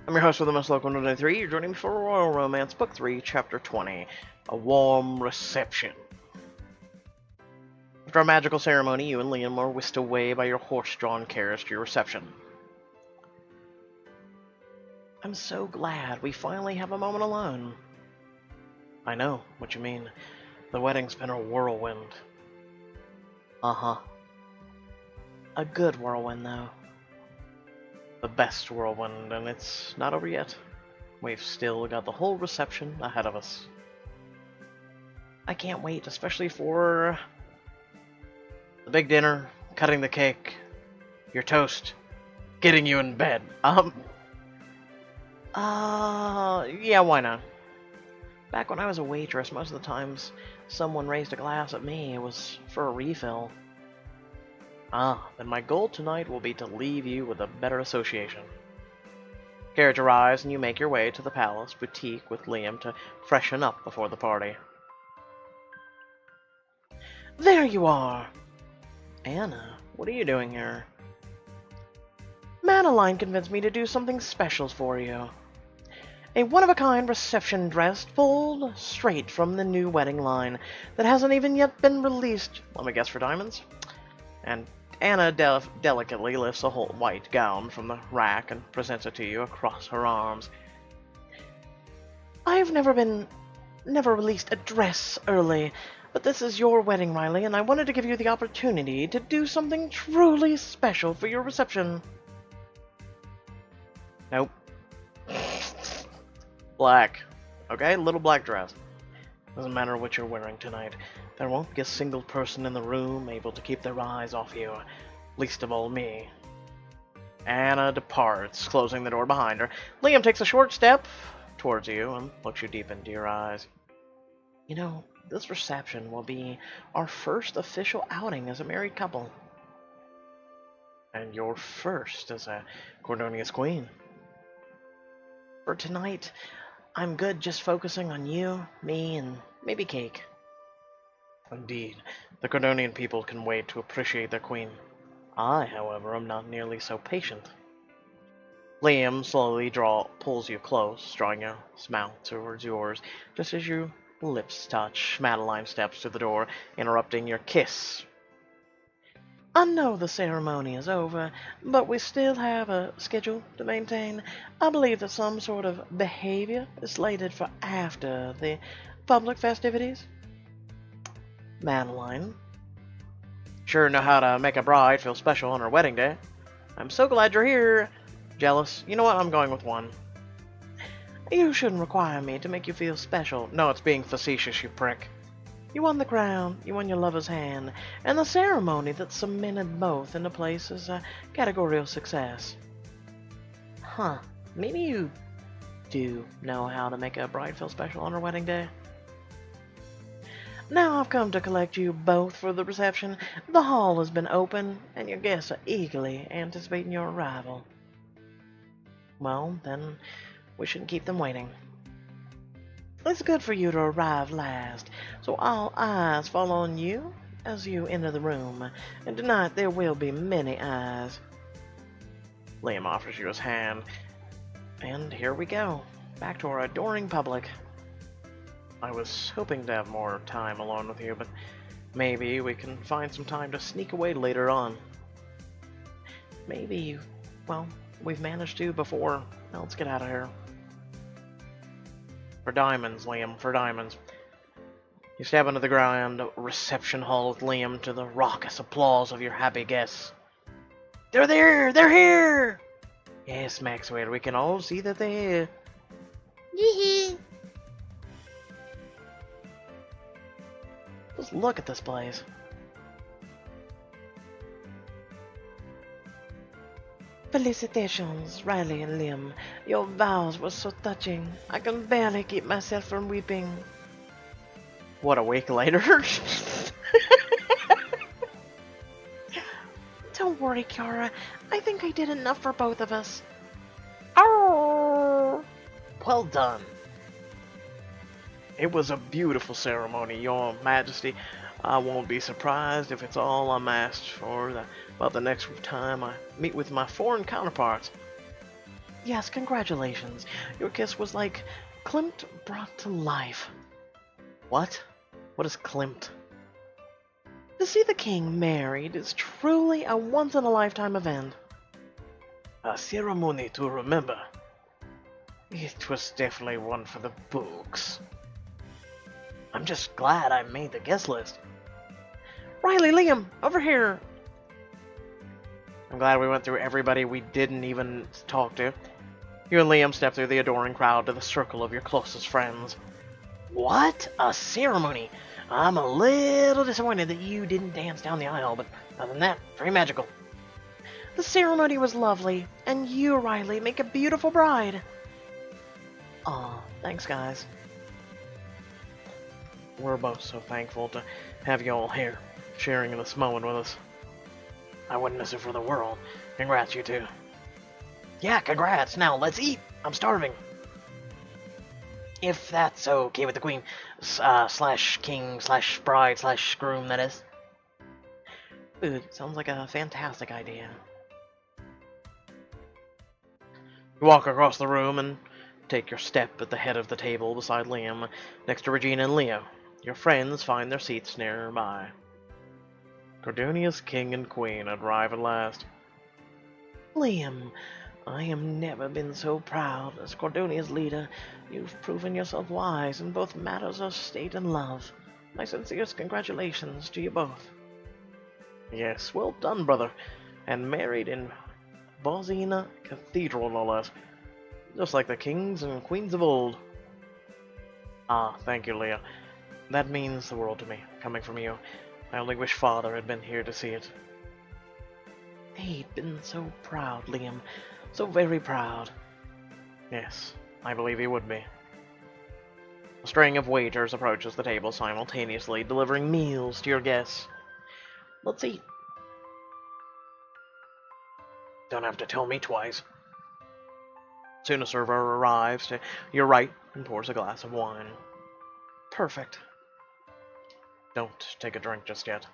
I'm your host for the most local 193. You're joining me for Royal Romance, Book 3, Chapter 20, A Warm Reception. After a magical ceremony, you and Liam are whisked away by your horse-drawn carriage to your reception. I'm so glad we finally have a moment alone. I know what you mean. The wedding's been a whirlwind. Uh-huh. A good whirlwind, though. The best whirlwind, and it's not over yet. We've still got the whole reception ahead of us. I can't wait, especially for the big dinner, cutting the cake, your toast, getting you in bed. Yeah, why not? Back when I was a waitress, most of the times someone raised a glass at me, it was for a refill. Then my goal tonight will be to leave you with a better association. Carriage arrives and you make your way to the Palace Boutique with Liam to freshen up before the party. There you are! Anna, what are you doing here? Madeline convinced me to do something special for you. A one-of-a-kind reception dress pulled straight from the new wedding line that hasn't even yet been released. Let me guess, for diamonds? And Anna delicately lifts a whole white gown from the rack and presents it to you across her arms. I've never released a dress early, but this is your wedding, Riley, and I wanted to give you the opportunity to do something truly special for your reception. Nope. Black. Okay, little black dress. Doesn't matter what you're wearing tonight. There won't be a single person in the room able to keep their eyes off you. Least of all me. Anna departs, closing the door behind her. Liam takes a short step towards you and looks you deep into your eyes. You know, this reception will be our first official outing as a married couple. And your first as a Cordonia's queen. For tonight, I'm good just focusing on you, me, and maybe cake. Indeed, the Cordonian people can wait to appreciate their queen. I, however, am not nearly so patient. Liam slowly pulls you close, drawing your mouth towards yours, just as your lips touch. Madeline steps to the door, interrupting your kiss. I know the ceremony is over, but we still have a schedule to maintain. I believe that some sort of behavior is slated for after the public festivities. Madeline. Sure know how to make a bride feel special on her wedding day. I'm so glad you're here. Jealous? You know what? I'm going with one. You shouldn't require me to make you feel special. No, it's being facetious, you prick. You won the crown, you won your lover's hand, and the ceremony that cemented both into place is a category of success. Huh, maybe you do know how to make a bride feel special on her wedding day? Now I've come to collect you both for the reception. The hall has been open, and your guests are eagerly anticipating your arrival. Well, then, we shouldn't keep them waiting. It's good for you to arrive last, so all eyes fall on you as you enter the room, and tonight there will be many eyes. Liam offers you his hand, and here we go, back to our adoring public. I was hoping to have more time alone with you, but maybe we can find some time to sneak away later on. Maybe, well, we've managed to before. Now let's get out of here. For diamonds, Liam, for diamonds. You step into the grand reception hall with Liam to the raucous applause of your happy guests. They're there! They're here! Yes, Maxwell, we can all see that they're here. Yee-hee! Just look at this place. Felicitations, Riley and Liam. Your vows were so touching. I can barely keep myself from weeping. What, a week later? Don't worry, Kiara. I think I did enough for both of us. Oh! Well done. It was a beautiful ceremony, Your Majesty. I won't be surprised if it's all I'm asked for about the next time I meet with my foreign counterparts. Yes, congratulations. Your kiss was like Klimt brought to life. What? What is Klimt? To see the king married is truly a once-in-a-lifetime event. A ceremony to remember. It was definitely one for the books. I'm just glad I made the guest list. Riley, Liam, over here! I'm glad we went through everybody we didn't even talk to. You and Liam stepped through the adoring crowd to the circle of your closest friends. What? A ceremony? I'm a little disappointed that you didn't dance down the aisle, but other than that, very magical. The ceremony was lovely, and you, Riley, make a beautiful bride. Aw, thanks, guys. We're both so thankful to have you all here, sharing in this moment with us. I wouldn't miss it for the world. Congrats, you two. Yeah, congrats. Now, let's eat. I'm starving. If that's okay with the queen, slash king, slash bride, slash groom, that is. Food sounds like a fantastic idea. You walk across the room and take your step at the head of the table beside Liam, next to Regina and Leo. Your friends find their seats nearby. Cordonia's king and queen arrive at last. Liam, I have never been so proud. As Cordonia's leader, you've proven yourself wise in both matters of state and love. My sincerest congratulations to you both. Yes, well done, brother. And married in Bosina Cathedral, no less. Just like the kings and queens of old. Ah, thank you, Leah. That means the world to me, coming from you. I only wish Father had been here to see it. He'd been so proud, Liam. So very proud. Yes, I believe he would be. A string of waiters approaches the table simultaneously, delivering meals to your guests. Let's eat. Don't have to tell me twice. Soon a server arrives to your right and pours a glass of wine. Perfect. Don't take a drink just yet.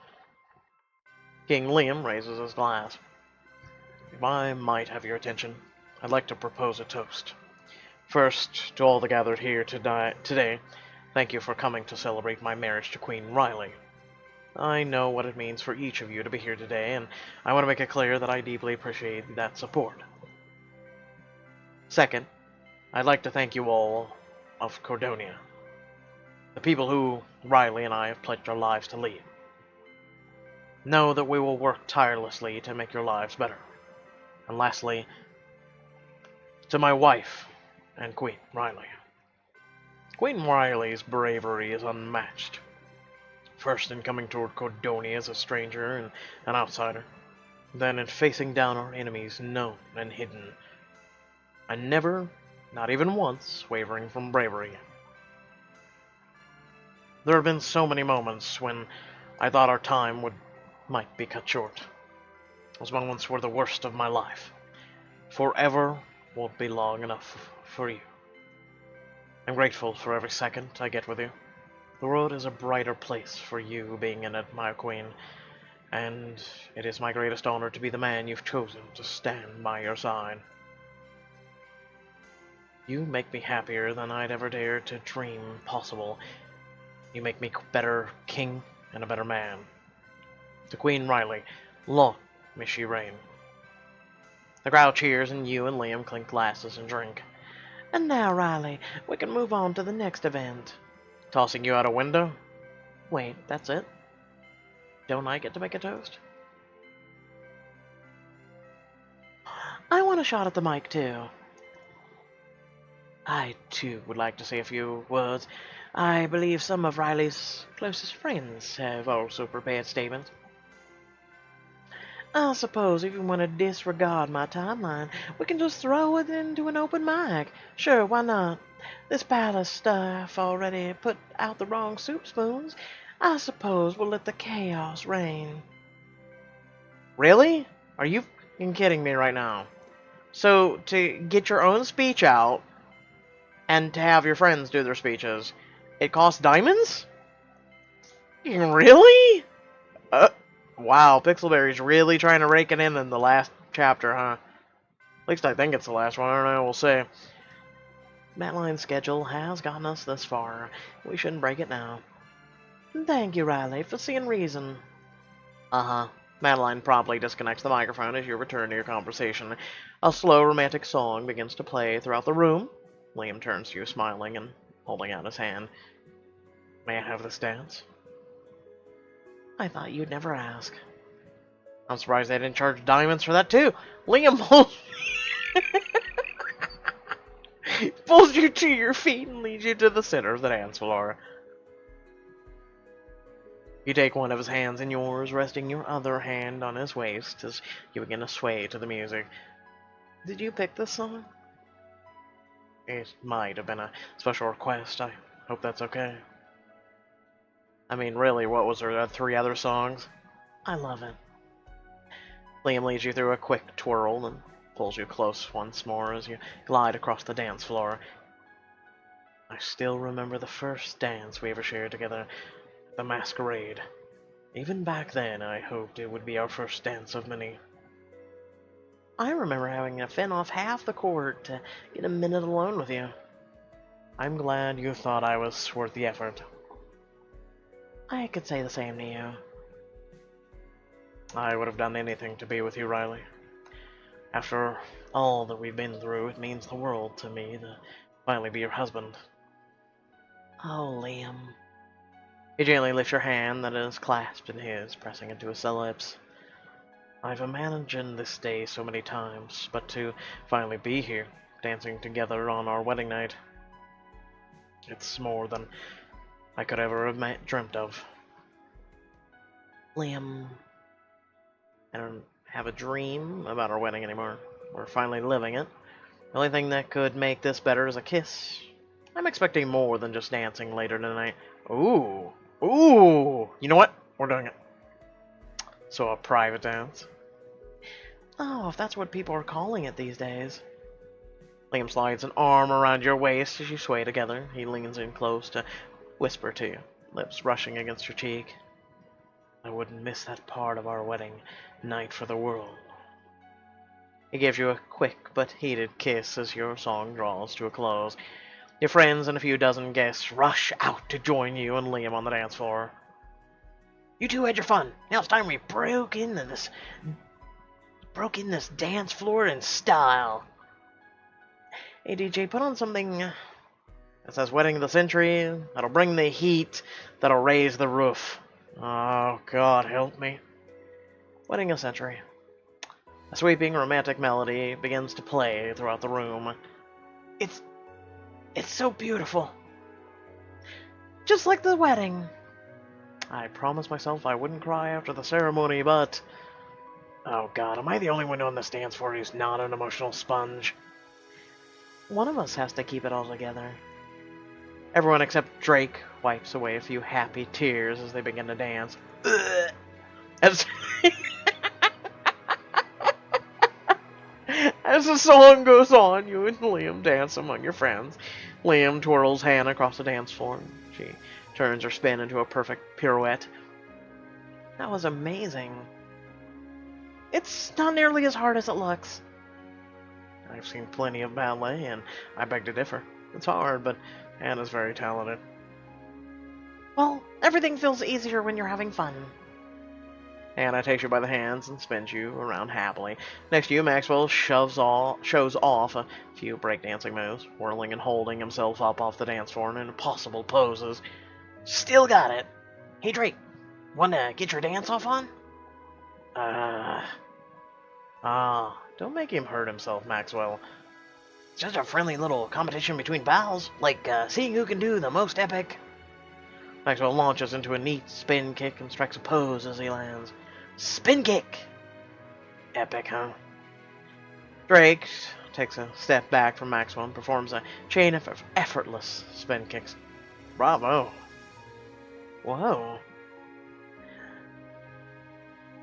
King Liam raises his glass. If I might have your attention, I'd like to propose a toast. First, to all the gathered here today, thank you for coming to celebrate my marriage to Queen Riley. I know what it means for each of you to be here today, and I want to make it clear that I deeply appreciate that support. Second, I'd like to thank you all of Cordonia, the people who Riley and I have pledged our lives to lead. Know that we will work tirelessly to make your lives better. And lastly, to my wife and Queen Riley. Queen Riley's bravery is unmatched. First in coming toward Cordonia as a stranger and an outsider, then in facing down our enemies known and hidden, and never, not even once, wavering from bravery. There have been so many moments when I thought our time might be cut short. Those moments were the worst of my life. Forever won't be long enough for you. I'm grateful for every second I get with you. The world is a brighter place for you being in it, my queen, and it is my greatest honor to be the man you've chosen to stand by your side. You make me happier than I'd ever dare to dream possible. You make me a better king and a better man. To Queen Riley, long may she reign. The crowd cheers, and you and Liam clink glasses and drink. And now, Riley, we can move on to the next event. Tossing you out a window? Wait, that's it? Don't I get to make a toast? I want a shot at the mic, too. I, too, would like to say a few words. I believe some of Riley's closest friends have also prepared statements. I suppose if you want to disregard my timeline, we can just throw it into an open mic. Sure, why not? This palace staff already put out the wrong soup spoons. I suppose we'll let the chaos reign. Really? Are you f***ing kidding me right now? So, to get your own speech out, and to have your friends do their speeches, it costs diamonds? Really? Wow, Pixelberry's really trying to rake it in the last chapter, huh? least I think it's the last one, and I will say, Madeline's schedule has gotten us this far. We shouldn't break it now. Thank you, Riley, for seeing reason. Uh-huh. Madeline promptly disconnects the microphone as you return to your conversation. A slow, romantic song begins to play throughout the room. Liam turns to you, smiling and holding out his hand. May I have this dance? I thought you'd never ask. I'm surprised they didn't charge diamonds for that, too. Liam pulls you to your feet and leads you to the center of the dance floor. You take one of his hands in yours, resting your other hand on his waist as you begin to sway to the music. Did you pick this song? It might have been a special request. I hope that's okay. I mean, really, what was there? 3 other songs? I love it. Liam leads you through a quick twirl and pulls you close once more as you glide across the dance floor. I still remember the first dance we ever shared together. The masquerade. Even back then, I hoped it would be our first dance of many. I remember having to fend off half the court to get a minute alone with you. I'm glad you thought I was worth the effort. I could say the same to you. I would have done anything to be with you, Riley. After all that we've been through, it means the world to me to finally be your husband. Oh, Liam. He gently lifts your hand that is clasped in his, pressing into his lips. I've imagined this day so many times, but to finally be here, dancing together on our wedding night, it's more than I could ever have dreamt of. Liam, I don't have a dream about our wedding anymore. We're finally living it. The only thing that could make this better is a kiss. I'm expecting more than just dancing later tonight. Ooh. Ooh! You know what? We're doing it. So a private dance? Oh, if that's what people are calling it these days. Liam slides an arm around your waist as you sway together. He leans in close to whisper to you, lips brushing against your cheek. I wouldn't miss that part of our wedding night for the world. He gives you a quick but heated kiss as your song draws to a close. Your friends and a few dozen guests rush out to join you and Liam on the dance floor. You two had your fun. Now it's time we broke in this dance floor in style. Hey DJ, put on something that says Wedding of the Century. That'll bring the heat. That'll raise the roof. Oh, God help me. Wedding of the Century. A sweeping romantic melody begins to play throughout the room. It's so beautiful. Just like the wedding. I promised myself I wouldn't cry after the ceremony, but... Oh God, am I the only one on this dance floor who's not an emotional sponge? One of us has to keep it all together. Everyone except Drake wipes away a few happy tears as they begin to dance. As... As the song goes on, you and Liam dance among your friends. Liam twirls Hannah across the dance floor. She turns her spin into a perfect pirouette. That was amazing. It's not nearly as hard as it looks. I've seen plenty of ballet, and I beg to differ. It's hard, but Hannah's very talented. Well, everything feels easier when you're having fun. Hannah takes you by the hands and spins you around happily. Next to you, Maxwell shows off a few breakdancing moves, whirling and holding himself up off the dance floor in impossible poses. Still got it. Hey Drake, wanna get your dance off on? Don't make him hurt himself, Maxwell. It's just a friendly little competition between pals, like seeing who can do the most epic. Maxwell launches into a neat spin kick and strikes a pose as he lands. Spin kick! Epic, huh? Drake takes a step back from Maxwell and performs a chain of effortless spin kicks. Bravo! Whoa.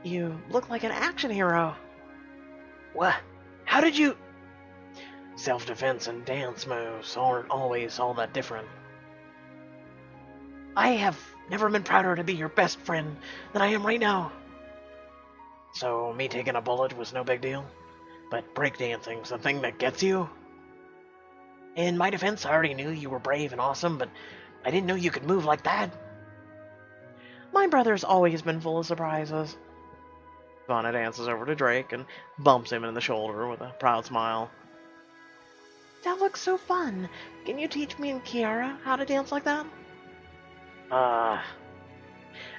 You look like an action hero. What? How did you... Self-defense and dance moves aren't always all that different. I have never been prouder to be your best friend than I am right now. So, me taking a bullet was no big deal? But breakdancing's the thing that gets you? In my defense, I already knew you were brave and awesome, but I didn't know you could move like that. My brother's always been full of surprises. Savannah dances over to Drake and bumps him in the shoulder with a proud smile. That looks so fun. Can you teach me and Kiara how to dance like that?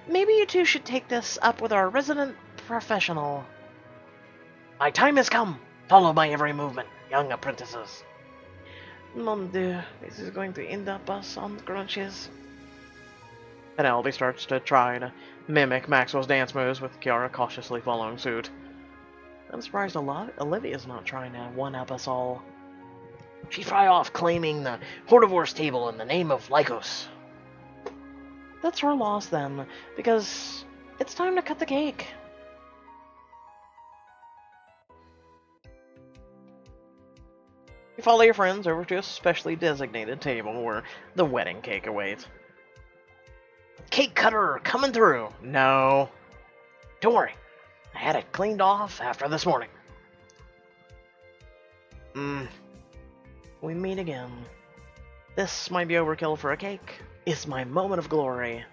Maybe you two should take this up with our resident professional. My time has come. Follow my every movement, young apprentices. Mon Dieu, this is going to end up us on the crunches. Penelope starts to try to mimic Maxwell's dance moves, with Kiara cautiously following suit. I'm surprised Olivia's not trying to one-up us all. She'd fly off claiming the Hortivore's table in the name of Lycos. That's her loss then, because it's time to cut the cake. You follow your friends over to a specially designated table where the wedding cake awaits. Cake cutter coming through. No. Don't worry. I had it cleaned off after this morning. We meet again. This might be overkill for a cake. It's my moment of glory.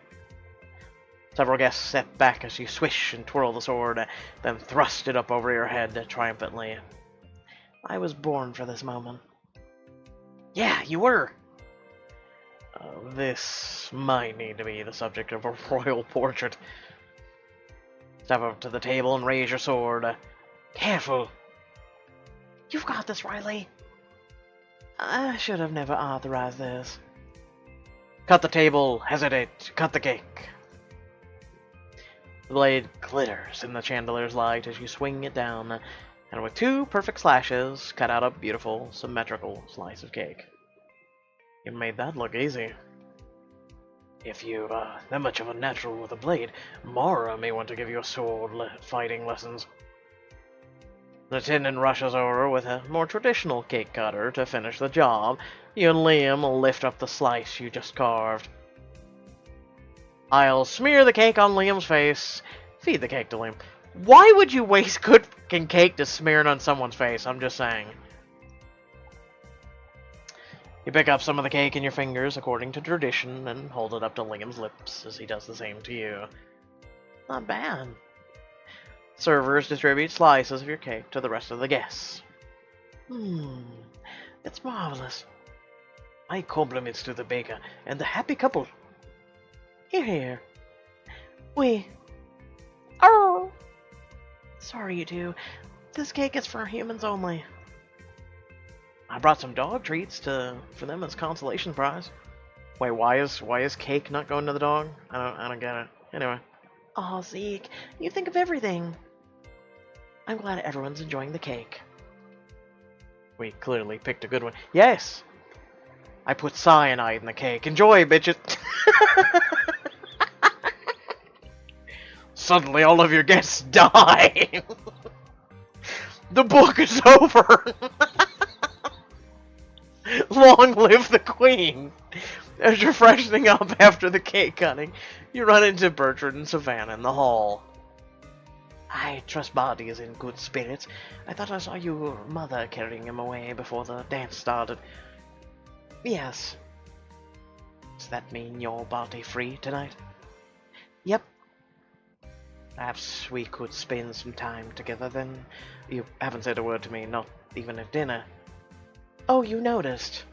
Several guests step back as you swish and twirl the sword, then thrust it up over your head triumphantly. I was born for this moment. Yeah, you were. This might need to be the subject of a royal portrait. Step up to the table and raise your sword. Careful. You've got this, Riley. I should have never authorized this. Cut the table, hesitate, cut the cake. The blade glitters in the chandelier's light as you swing it down, and with two perfect slashes, cut out a beautiful, symmetrical slice of cake. You made that look easy. If you're that much of a natural with a blade, Mara may want to give you a sword fighting lessons. The attendant rushes over with a more traditional cake cutter to finish the job. You and Liam lift up the slice you just carved. I'll smear the cake on Liam's face. Feed the cake to Liam. Why would you waste good fucking cake to smear it on someone's face? I'm just saying. You pick up some of the cake in your fingers according to tradition and hold it up to Liam's lips as he does the same to you. Not bad. Servers distribute slices of your cake to the rest of the guests. It's marvelous. My compliments to the baker and the happy couple. Here. Oh! Sorry, you two. This cake is for humans only. I brought some dog treats for them as consolation prize. Wait, why is cake not going to the dog? I don't get it. Anyway. Aw, Zeke, you think of everything. I'm glad everyone's enjoying the cake. We clearly picked a good one. Yes! I put cyanide in the cake. Enjoy, bitches! Suddenly all of your guests die! The book is over! Long live the queen! As you're freshening up after the cake cutting, you run into Bertrand and Savannah in the hall. I trust Barty is in good spirits. I thought I saw your mother carrying him away before the dance started. Yes. Does that mean you're Barty free tonight? Yep. Perhaps we could spend some time together then. You haven't said a word to me, not even at dinner. Oh, you noticed.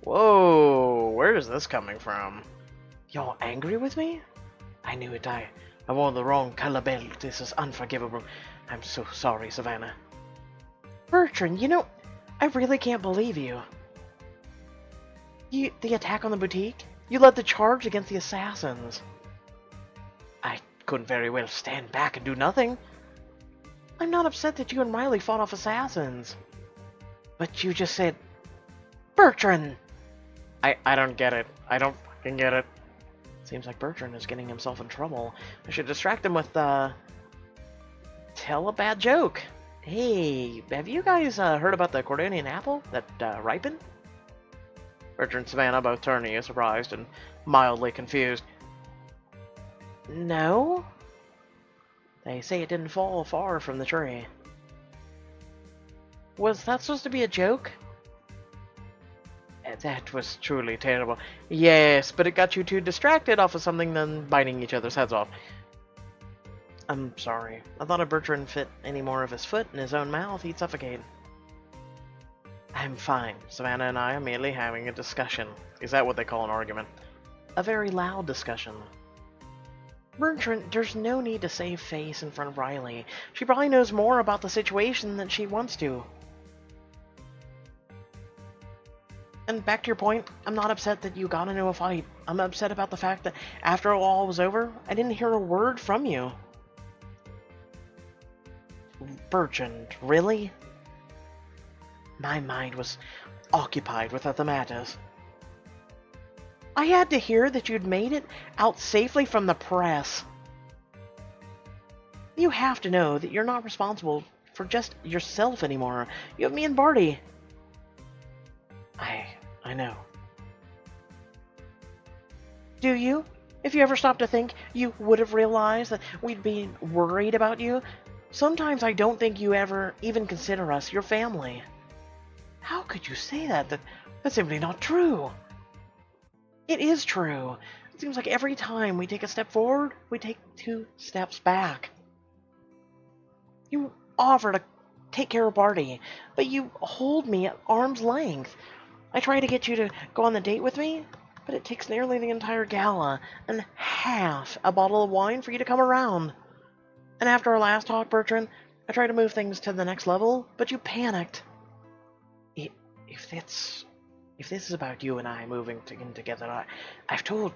Whoa, where is this coming from? You're angry with me? I knew it. I wore the wrong color belt. This is unforgivable. I'm so sorry, Savannah. Bertrand, you know, I really can't believe you. The attack on the boutique? You led the charge against the assassins. I couldn't very well stand back and do nothing. I'm not upset that you and Riley fought off assassins. But you just said... Bertrand! I don't get it. I don't fucking get it. Seems like Bertrand is getting himself in trouble. I should distract him with, tell a bad joke. Hey, have you guys heard about the Cordonian apple that ripened? Bertrand and Savannah both turn to you, surprised and mildly confused. No? They say it didn't fall far from the tree. Was that supposed to be a joke? That was truly terrible. Yes, but it got you too distracted off of something than biting each other's heads off. I'm sorry. I thought if Bertrand fit any more of his foot in his own mouth, he'd suffocate. I'm fine. Savannah and I are merely having a discussion. Is that what they call an argument? A very loud discussion. Bertrand, there's no need to save face in front of Riley. She probably knows more about the situation than she wants to. And back to your point, I'm not upset that you got into a fight. I'm upset about the fact that after all was over, I didn't hear a word from you. Bertrand, really? My mind was occupied with other matters. I had to hear that you'd made it out safely from the press. You have to know that you're not responsible for just yourself anymore. You have me and Barty. I know. Do you? If you ever stopped to think, you would have realized that we'd be worried about you. Sometimes I don't think you ever even consider us your family. How could you say that? That's simply not true. It is true. It seems like every time we take a step forward, we take 2 steps back. You offer to take care of Barty, but you hold me at arm's length. I try to get you to go on the date with me, but it takes nearly the entire gala and half a bottle of wine for you to come around. And after our last talk, Bertrand, I tried to move things to the next level, but you panicked. If this is about you and I moving in together, I've told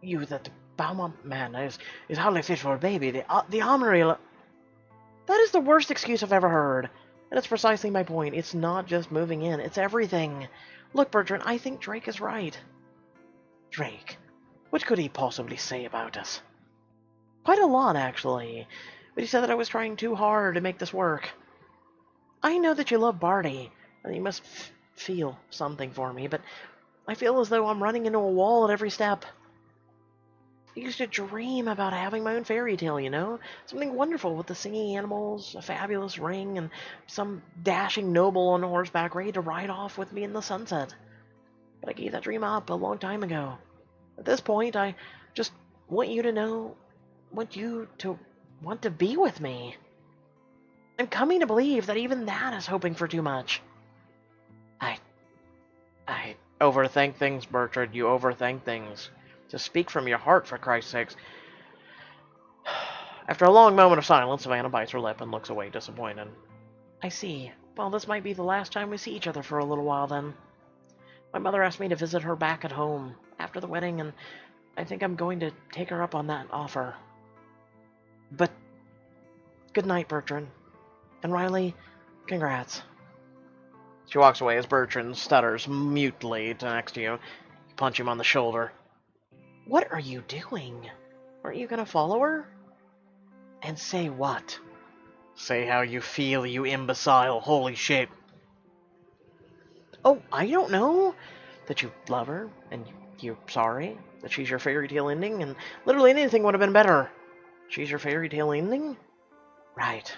you that the Beaumont man is hardly fit for a baby. The armory... That is the worst excuse I've ever heard. And it's precisely my point. It's not just moving in, it's everything. Look, Bertrand, I think Drake is right. Drake? What could he possibly say about us? Quite a lot, actually. But he said that I was trying too hard to make this work. I know that you love Barty, and you must feel something for me, but I feel as though I'm running into a wall at every step. I used to dream about having my own fairy tale, you know? Something wonderful with the singing animals, a fabulous ring, and some dashing noble on horseback ready to ride off with me in the sunset. But I gave that dream up a long time ago. At this point, I just want you to want to be with me. I'm coming to believe that even that is hoping for too much. I overthink things, Bertrand. You overthink things. To speak from your heart, for Christ's sakes. After a long moment of silence, Savannah bites her lip and looks away disappointed. I see. Well, this might be the last time we see each other for a little while, then. My mother asked me to visit her back at home after the wedding, and I think I'm going to take her up on that offer. But good night, Bertrand. And Riley, congrats. She walks away as Bertrand stutters mutely next to you. You punch him on the shoulder. What are you doing? Aren't you gonna follow her? And say what? Say how you feel, you imbecile. Holy shit. Oh, I don't know. That you love her, and you're sorry. That she's your fairy tale ending, and literally anything would have been better. She's your fairy tale ending? Right.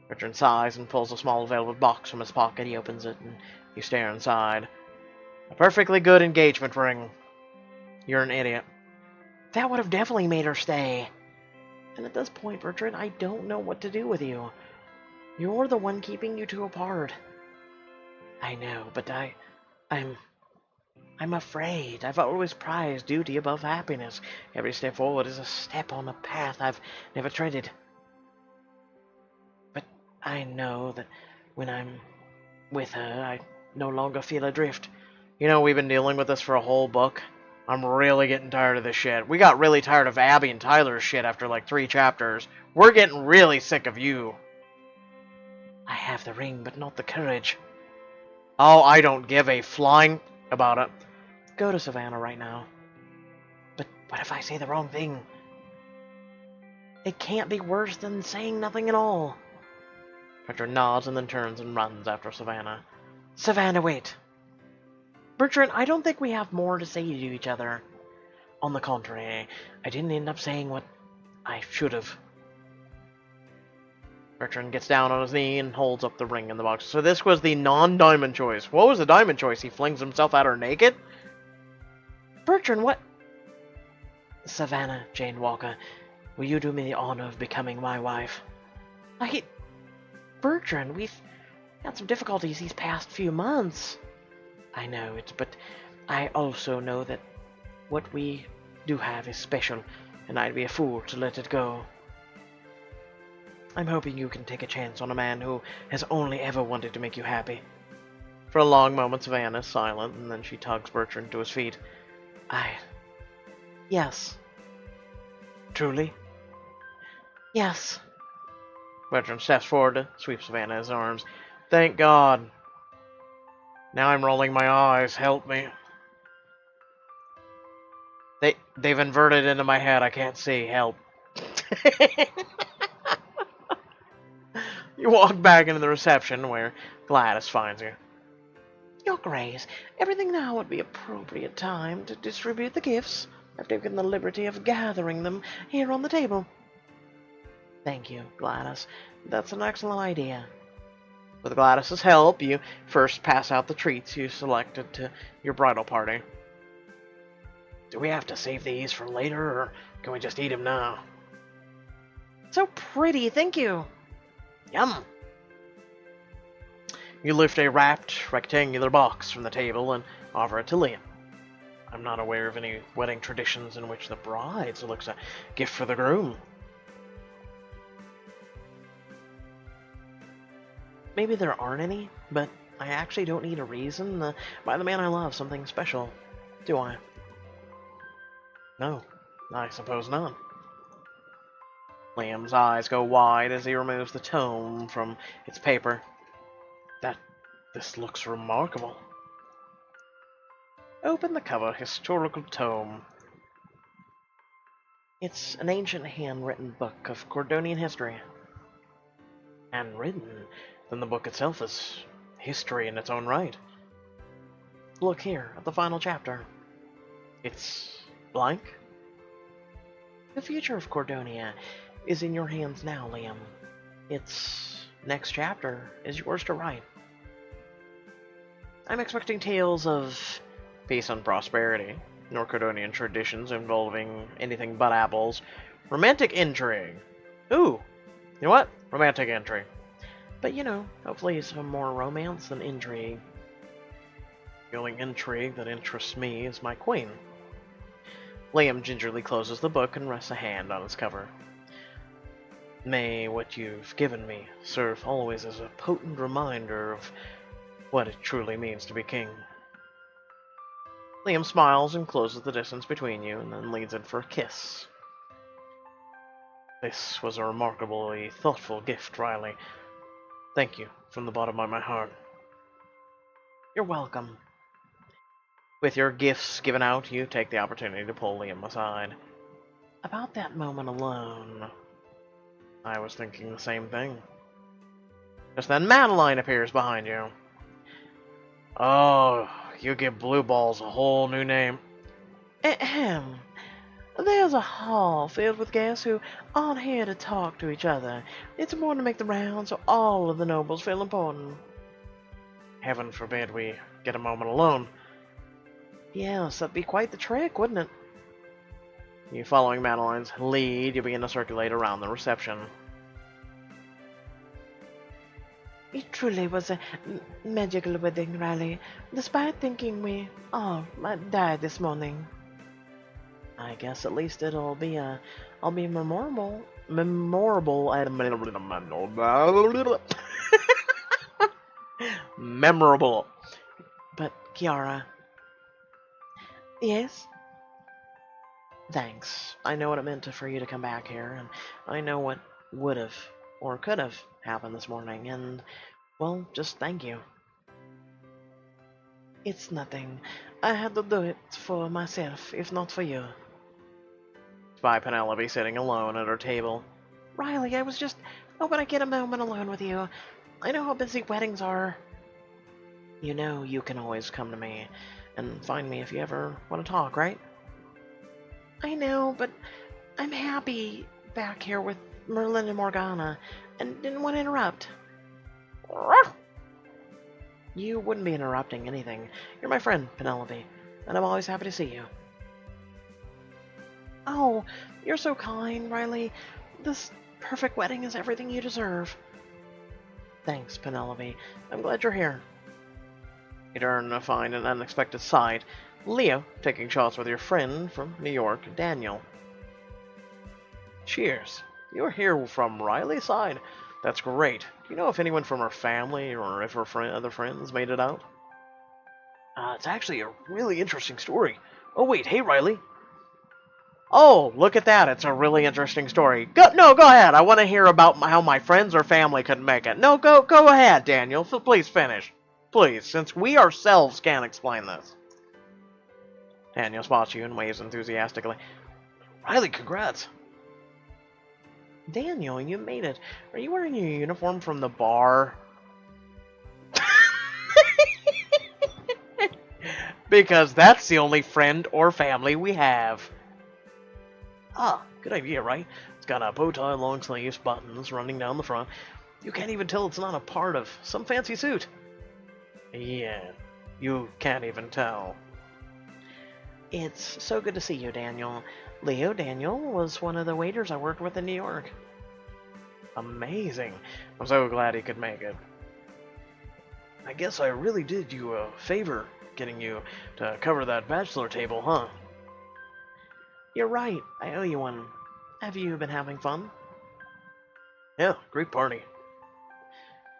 Bertrand sighs and pulls a small velvet box from his pocket. He opens it, and you stare inside. A perfectly good engagement ring. You're an idiot. That would have definitely made her stay. And at this point, Bertrand, I don't know what to do with you. You're the one keeping you two apart. I know, but I'm afraid. I've always prized duty above happiness. Every step forward is a step on a path I've never treaded. But I know that when I'm with her, I no longer feel adrift. You know, we've been dealing with this for a whole book. I'm really getting tired of this shit. We got really tired of Abby and Tyler's shit after like 3 chapters. We're getting really sick of you. I have the ring, but not the courage. Oh, I don't give a flying about it. Go to Savannah right now. But what if I say the wrong thing? It can't be worse than saying nothing at all. Bertrand nods and then turns and runs after Savannah. Savannah, wait. Bertrand, I don't think we have more to say to each other. On the contrary, I didn't end up saying what I should have. Bertrand gets down on his knee and holds up the ring in the box. So this was the non-diamond choice. What was the diamond choice? He flings himself at her naked? Bertrand, what? Savannah, Jane Walker, will you do me the honor of becoming my wife? Bertrand, we've had some difficulties these past few months. I know it, but I also know that what we do have is special, and I'd be a fool to let it go. I'm hoping you can take a chance on a man who has only ever wanted to make you happy. For a long moment, Savannah is silent, and then she tugs Bertrand to his feet. Yes. Truly? Yes. Bertrand steps forward to sweep Savannah in his arms. Thank God. Now I'm rolling my eyes. Help me. They've inverted into my head. I can't see. Help. You walk back into the reception where Gladys finds you. Your Grace, everything now would be appropriate time to distribute the gifts. I've taken the liberty of gathering them here on the table. Thank you, Gladys. That's an excellent idea. With Gladys's help, you first pass out the treats you selected to your bridal party. Do we have to save these for later, or can we just eat them now? So pretty, thank you. Yum. You lift a wrapped rectangular box from the table and offer it to Liam. I'm not aware of any wedding traditions in which the bride selects a gift for the groom. Maybe there aren't any, but I actually don't need a reason to buy the man I love something special, do I? No, I suppose not. Liam's eyes go wide as he removes the tome from its paper. This looks remarkable. Open the cover, historical tome. It's an ancient handwritten book of Cordonian history. Handwritten? Then the book itself is history in its own right. Look here, at the final chapter. It's blank. The future of Cordonia is in your hands now, Liam. Its next chapter is yours to write. I'm expecting tales of peace and prosperity, nor Cordonian traditions involving anything but apples, romantic intrigue. Ooh, you know what? Romantic intrigue. But you know, hopefully some more romance than intrigue. The only intrigue that interests me is my queen. Liam gingerly closes the book and rests a hand on its cover. May what you've given me serve always as a potent reminder of what it truly means to be king. Liam smiles and closes the distance between you, and then leans in for a kiss. This was a remarkably thoughtful gift, Riley. Thank you from the bottom of my heart. You're welcome. With your gifts given out, you take the opportunity to pull Liam aside. About that moment alone, I was thinking the same thing. Just then Madeline appears behind you. Oh, you give blue balls a whole new name. Ahem. There's a hall filled with guests who aren't here to talk to each other. It's important to make the rounds so all of the nobles feel important. Heaven forbid we get a moment alone. Yes, that'd be quite the trick, wouldn't it? You following Madeline's lead, you begin to circulate around the reception. It truly was a magical wedding, Riley, despite thinking we all might die this morning. I guess at least I'll be memorable memorable. But Kiara. Yes? Thanks. I know what it meant for you to come back here, and I know what would have or could have happened this morning, and, well, just thank you. It's nothing. I had to do it for myself, if not for you. By Penelope sitting alone at her table. Riley, I was just hoping I'd get a moment alone with you. I know how busy weddings are. You know you can always come to me and find me if you ever want to talk, right? I know, but I'm happy back here with Merlin and Morgana. and didn't want to interrupt. You wouldn't be interrupting anything. You're my friend, Penelope, and I'm always happy to see you. Oh, you're so kind, Riley. This perfect wedding is everything you deserve. Thanks, Penelope. I'm glad you're here. You turn to find an unexpected sight. Leo taking shots with your friend from New York, Daniel. Cheers. You're here from Riley's side. That's great. Do you know if anyone from her family or if her other friends made it out? It's actually a really interesting story. Oh wait, hey Riley. Oh, look at that. It's a really interesting story. Go ahead. I want to hear about how my friends or family couldn't make it. No, go ahead, Daniel. Please finish. Please, since we ourselves can't explain this. Daniel spots you and waves enthusiastically. Riley, congrats. Daniel, you made it. Are you wearing your uniform from the bar? Because that's the only friend or family we have. Ah, good idea, right? It's got a bow tie, long sleeves, buttons running down the front. You can't even tell it's not a part of some fancy suit. Yeah, you can't even tell. It's so good to see you, Daniel. Daniel was one of the waiters I worked with in New York. Amazing. I'm so glad he could make it. I guess I really did you a favor getting you to cover that bachelor table, huh? You're right. I owe you one. Have you been having fun? Yeah, great party.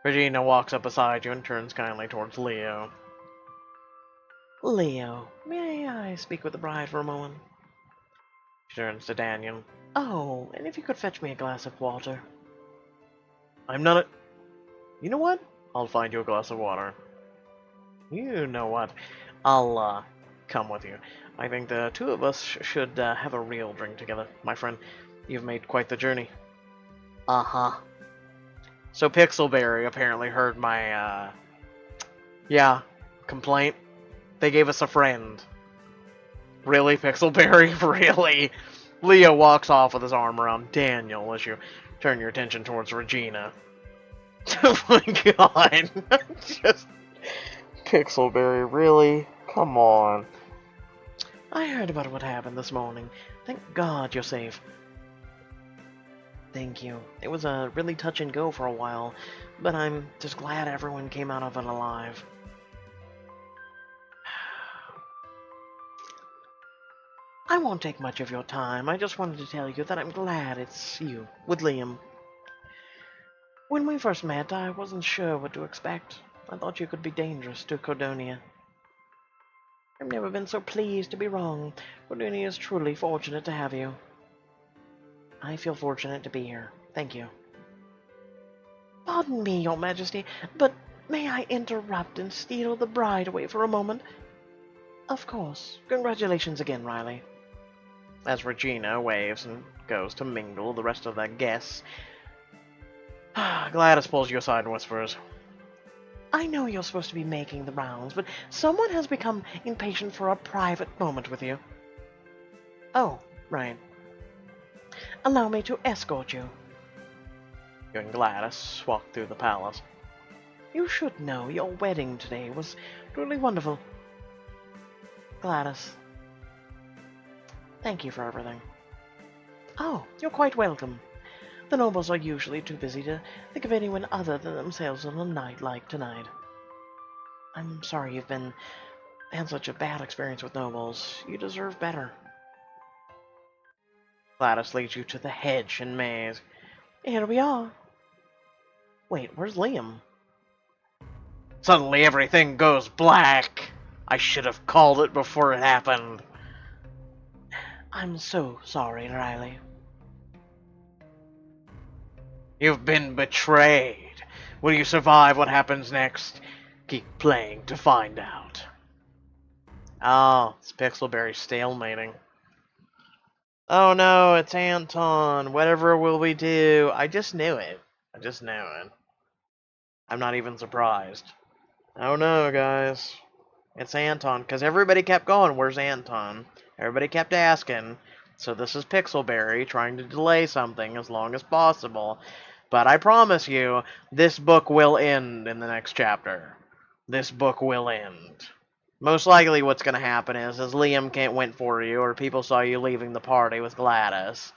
Regina walks up beside you and turns kindly towards Leo. Leo, may I speak with the bride for a moment? She turns to Daniel. Oh, and if you could fetch me a glass of water. I'm not a... You know what? I'll find you a glass of water. You know what? I'll, come with you. I think the two of us should have a real drink together. My friend, you've made quite the journey. Uh-huh. So Pixelberry apparently heard my, complaint. They gave us a friend. Really, Pixelberry? Really? Leo walks off with his arm around Daniel as you turn your attention towards Regina. Oh my god. Just... Pixelberry, really? Come on. I heard about what happened this morning. Thank God you're safe. Thank you. It was a really touch and go for a while, but I'm just glad everyone came out of it alive. I won't take much of your time. I just wanted to tell you that I'm glad it's you, with Liam. When we first met, I wasn't sure what to expect. I thought you could be dangerous to Cordonia. I've never been so pleased to be wrong. Cordonia is truly fortunate to have you. I feel fortunate to be here. Thank you. Pardon me, Your Majesty, but may I interrupt and steal the bride away for a moment? Of course. Congratulations again, Riley. As Regina waves and goes to mingle the rest of the guests, Gladys pulls you aside and whispers, I know you're supposed to be making the rounds, but someone has become impatient for a private moment with you. Oh, right. Allow me to escort you. You and Gladys walk through the palace. You should know your wedding today was truly wonderful. Gladys, thank you for everything. Oh, you're quite welcome. The nobles are usually too busy to think of anyone other than themselves on a night like tonight. I'm sorry you've had such a bad experience with nobles. You deserve better. Gladys leads you to the hedge and maze. Here we are. Wait, where's Liam? Suddenly everything goes black. I should have called it before it happened. I'm so sorry, Riley. You've been betrayed. Will you survive what happens next? Keep playing to find out. Oh, it's Pixelberry stalemating. Oh no, it's Anton. Whatever will we do? I just knew it. I just knew it. I'm not even surprised. Oh no, guys. It's Anton. Because everybody kept going, where's Anton? Everybody kept asking. So this is Pixelberry trying to delay something as long as possible. But I promise you, this book will end in the next chapter. This book will end. Most likely what's going to happen is Liam can't went for you, or people saw you leaving the party with Gladys.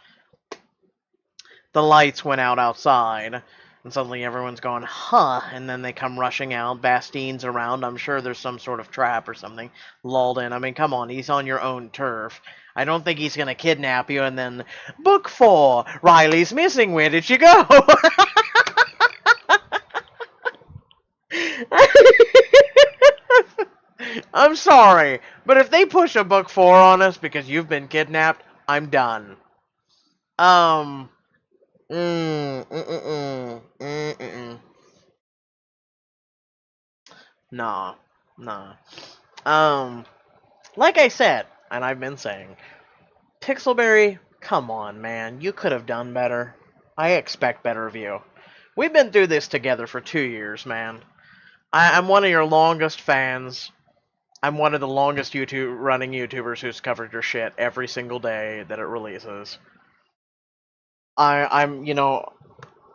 The lights went out outside, and suddenly everyone's going, huh, and then they come rushing out. Bastine's around. I'm sure there's some sort of trap or something lulled in. I mean, come on, he's on your own turf. I don't think he's going to kidnap you and then, Book 4, Riley's missing, where did you go? I'm sorry, but if they push a Book 4 on us because you've been kidnapped, I'm done. Nah, nah. Like I said, and I've been saying, Pixelberry, come on, man. You could have done better. I expect better of you. We've been through this together for 2 years, man. I'm one of your longest fans. I'm one of the longest running YouTubers who's covered your shit every single day that it releases. I'm, you know,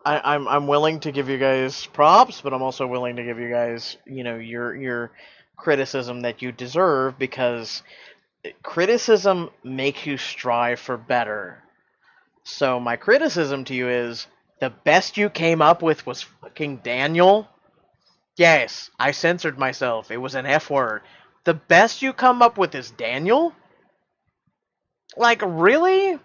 I'm willing to give you guys props, but I'm also willing to give you guys, your criticism that you deserve, because criticism makes you strive for better. So my criticism to you is, the best you came up with was fucking Daniel. Yes, I censored myself. It was an F word. The best you come up with is Daniel? Like, really?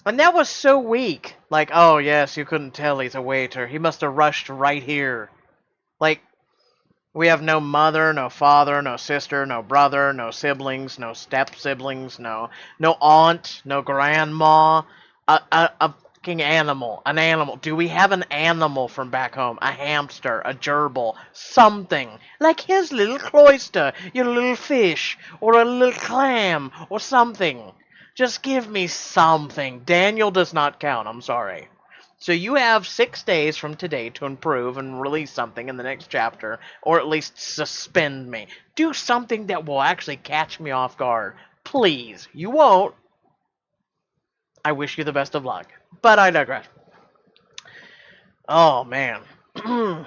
And that was so weak. Like, oh yes, you couldn't tell he's a waiter. He must have rushed right here. Like, we have no mother, no father, no sister, no brother, no siblings, no step-siblings, no aunt, no grandma. A fucking animal. An animal. Do we have an animal from back home? A hamster, a gerbil, something. Like his little cloister, your little fish, or a little clam, or something. Just give me something. Daniel does not count, I'm sorry. So you have 6 days from today to improve and release something in the next chapter, or at least suspend me. Do something that will actually catch me off guard. Please. You won't. I wish you the best of luck. But I digress. Oh, man. With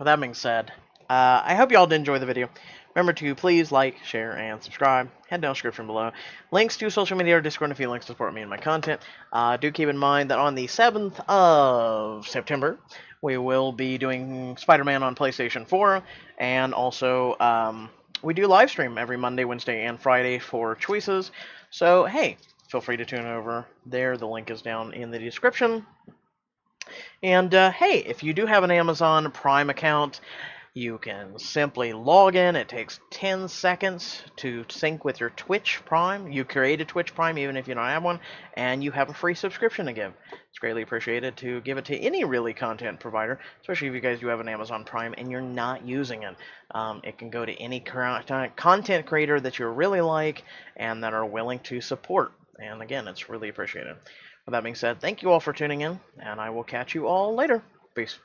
that being said, I hope y'all did enjoy the video. Remember to please like, share, and subscribe. Head down the description below. Links to social media or Discord and a few links to support me and my content. Do keep in mind that on the 7th of September, we will be doing Spider-Man on PlayStation 4. And also, we do live stream every Monday, Wednesday, and Friday for Choices. So, hey, feel free to tune over there. The link is down in the description. And, hey, if you do have an Amazon Prime account, you can simply log in. It takes 10 seconds to sync with your Twitch Prime. You create a Twitch Prime even if you don't have one, and you have a free subscription to give. It's greatly appreciated to give it to any really content provider, especially if you guys do have an Amazon Prime and you're not using it. It can go to any content creator that you really like and that are willing to support. And again, it's really appreciated. With that being said, thank you all for tuning in, and I will catch you all later. Peace.